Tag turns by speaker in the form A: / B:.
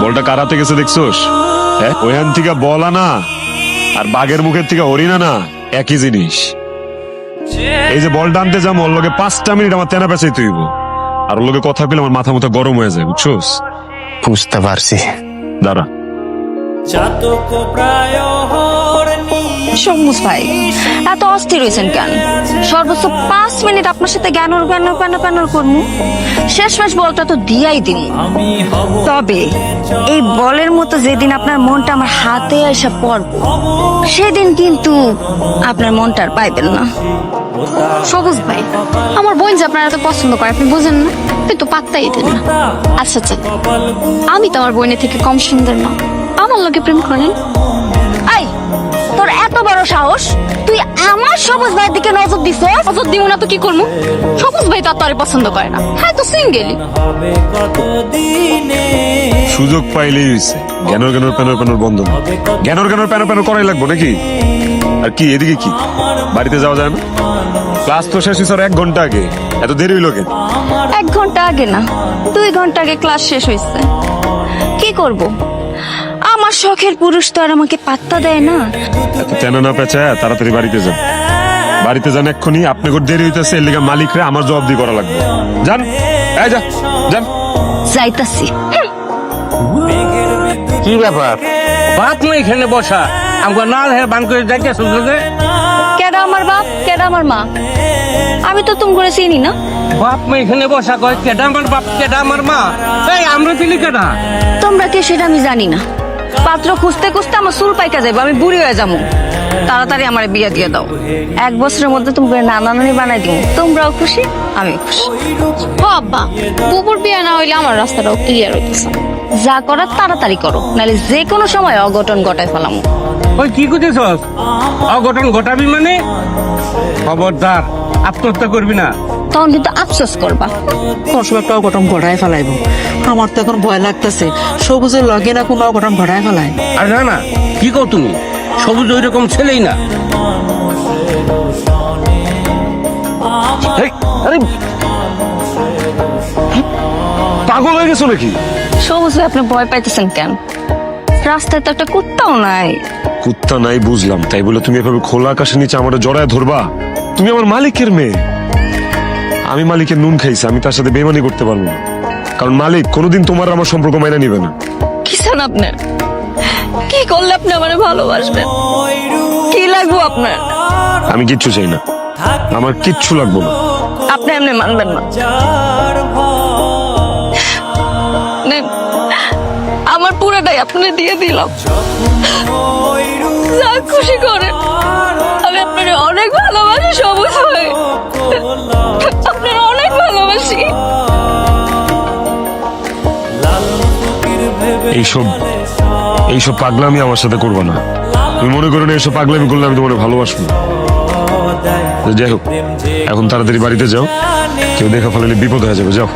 A: বলটা কারাতে গেছে দেখছোস? হ্যাঁ, ওইখান থেকে বল আনা আর বাঘের মুখের থেকে হরিণ আনা একই জিনিস। এই যে বলটা আনতে যাবো, ওর লোকে 5টা মিনিট আমার তেনা পেঁচাই তুইব, আর ওর লোকে কথা পেলে আমার মাথা মুথা গরম হয়ে যায়, বুঝছোস?
B: বুঝতে পারছি।
A: দাঁড়া।
C: সমুজ ভাই এত অস্থির হয়েছেন কেন? সর্বোচ্চ 5 মিনিট আপনার সাথে জ্ঞানর করবো, শেষমেশ বলটা তো দিয়াই দিন। তবে এই বলের মতো যেদিন আপনার মনটা আমার হাতে এসে পড়বো, সেদিন কিন্তু আপনার মনটা আর পাইবেন না।
D: সবুজ ভাই, আমার বোন যে আপনারা এত পছন্দ করে আপনি বুঝেন না, কিন্তু পাত্তাই দেন না। আচ্ছা আচ্ছা, আমি তো আমার বোনের থেকে কম সুন্দর না, আমার লোকে প্রেম করেন।
C: এই তোর এত বড় সাহস, তুই আমার সবুজ ভাইয়ের দিকে নজর দিছ?
D: নজর দিব না তো কি করবো? সবুজ ভাই তো আর তোরে পছন্দ করে না, হ্যাঁ তো সিঙ্গেলি।
A: সুযোগ পাইলেই হয়েছে জ্ঞানর প্যানর বন্ধ না। জ্ঞানর প্যানর করাই লাগবো নাকি? আর কি এদিকে কি বাড়িতে যাওয়া যায় না? ক্লাস তো শেষ হয়েছে 1 ঘন্টা আগে, এত দেরি হইলো কেন?
C: 1 ঘন্টা আগে না, 2 ঘন্টা আগে ক্লাস শেষ হয়েছে। কি করব, আমার শখের পুরুষ তো আর আমাকে পাত্তা দেয় না।
A: এত তেনা না পেঁচায় তাড়াতাড়ি বাড়িতে যান এক্ষুনি। আপনি করে দেরি হইতেছে, এর লেগে মালিকরে আমার জবাবদি করা লাগবে। যান, এই যান।
C: যাইতাছি।
B: কি ব্যাপার?
E: বাপ না এখানে বসা, আমাকে না হ্যাঁ বান করে যাইতে শুনলে।
C: কেডা আমার বাপ, কেডা আমার মা, আমি তো তুমি করে চিনি না।
E: বাপ মা এখানে বসা কয় কেডা আমার বাপ কেডা আমার মা? এই আমরা পিলি কেডা?
C: তোমরা কে সেটা আমি জানি না। পাত্র খুঁজতে খুঁজতে আমার চুল পাইকা যাবো, আমি বুড়ি হয়ে যাবো। তাড়াতাড়ি আমার বিয়ে দিয়ে দাও, 1 বছরের মধ্যে তুমি নানা নানি বানাই দিব। তোমরাও খুশি, আমি খুশি।
D: ও আব্বা, বুবুর বিয়ে না হইলে আমার রাস্তাটাও ক্লিয়ার হইতেছে।
C: যা করার তাড়াতাড়ি করো, নাহলে যে কোনো সময় অঘটন ঘটায় ফেলাম।
E: ওই কি করতেছস? অঘটন ঘটাবি মানে? খবরদার, আত্মহত্যা করবি না।
C: তখন কিন্তু আফসোস করবা।
F: কোন সময় একটা অঘটন ঘটায় ফেলাইব। আমার তো এখন ভয় লাগতেছে, সবুজের লগে না কোনো অঘটন ঘটায় ফেলায়।
E: আর না কি কও তুমি? সবুজ ওই রকম ছেলেই না।
A: এই, আরে পাগল হয়ে গেছো নাকি?
C: সবুজ ভাই, আপনি ভয় পাইতেছেন কেন? রাস্তায় তো একটা কুত্তাও নাই।
A: কুত্তা নাই বুঝলাম, তাই বলে তুমি এভাবে খোলা আকাশের নিচে আমার জড়ায় ধরবা? তুমি আমার মালিকের মেয়ে, আমি মালিকের নুন খাইছি, আমি তার সাথে বেমানি করতে পারবো না। কারণ মালিক কোনোদিন তোমার আমার সম্পর্ক মাইনা নিবে না।
C: কি চান আপনি? কি করলে আপনি আমার ভালোবাসবেন? কি লাগবো আপনার?
A: আমি কিচ্ছু চাই না, আমার কিচ্ছু লাগবো না।
C: আপনি এমনি মানবেন না। নেন, আমার পুরোটাই আপনি দিয়ে দিলাম, যা খুশি করেন। আমি আপনার অনেক ভালোবাসি সবুজ ভাই, আপনার অনেক ভালোবাসি।
A: এইসব পাগলামি আমার সাথে করবো না। তুমি মনে করো না এইসব পাগলামি করলে আমি তোমার ভালোবাসবো? যাই হোক, এখন তাড়াতাড়ি বাড়িতে যাও, কেউ দেখা ফেলে বিপদ হয়ে যাবে। যাও।